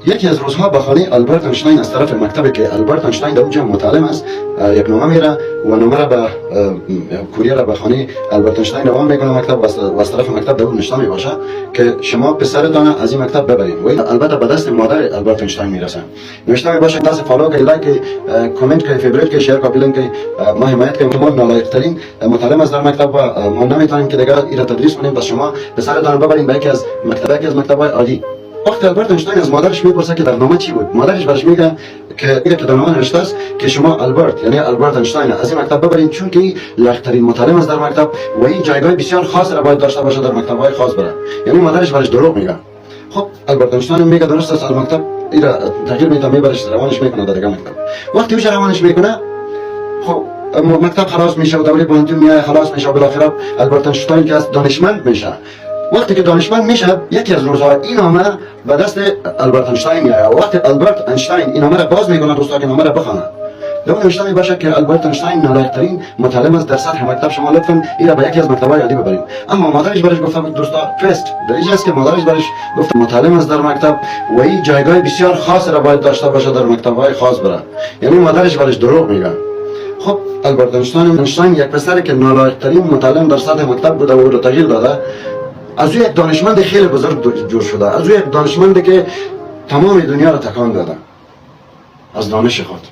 یکی از روزها به خانه آلبرت اینشتین از طرف مکتبی که آلبرت اینشتین در اونجا متعلم است یک نامه میره و نامه را به کوریر را به خانه آلبرت اینشتین روان میکنه مکتب و از طرف مکتب در اون نوشته میباشه که شما پسرتان از این مکتب ببرید و البته به دست مادر آلبرت اینشتین میرسه. نوشته میباشه دست فالو که لایک کامنت که فیوریت که شیر کپی لینک ما حمایت کنیم. ما نالایق ترین متعلم از در مکتب و ما نمیتونیم که دیگه این را تدریس کنیم، بس شما پسرتان ببرید به یکی از مکتب‌های عالی. وقتی آلبرت اینشتین از مادرش میپرسه که در نامه چی بود، مادرش برش میگه که در نامه نوشته است که شما آلبرت یعنی آلبرت اینشتین از این مکتب ببرید چون که لایق‌ترین متعلم است در مکتب و این جایگاه بسیار خاص را باید داشته باشه در مکتب‌های خاص بره. یعنی مادرش برش دروغ میگه. خب آلبرت اینشتین میگه درست است، از مکتب ایرا تغییر میده، میبرش روانش میکنه در دیگه مکتب. وقتی اوش روانش میکنه خب مکتب خلاص میشه و دوره پانتون میای خلاص میشه و بالاخره آلبرت اینشتین که دانشمند میشه. وقتی که دانشمند میشه یکی از روزها این نامه به دست آلبرت اینشتین میاد و وقتی آلبرت اینشتین این نامه را باز میکنه دوستا که نامه را بخونه در اون نوشته میباشه که آلبرت اینشتین نالایق‌ترین متعلم است در سطح مکتب، شما لطفاً این را به یکی از مکتب‌های عالی ببرید. اما مادرش برش گفته بود دوستا تویست در اینجا است که مادرش برش گفت متعلم است در مکتب و این جایگاه بسیار خاص را باید داشته باشه در مکتب‌های خاص بره. یعنی مادرش برش دروغ میگه. خب آلبرت اینشتین یک پسری که نالایق‌ترین متعلم در سطح مکتب بوده و او را تغییر داده، از او یک دانشمند خیلی بزرگ جور شده، از او یک دانشمندی که تمام دنیا را تکان داده از دانش خود.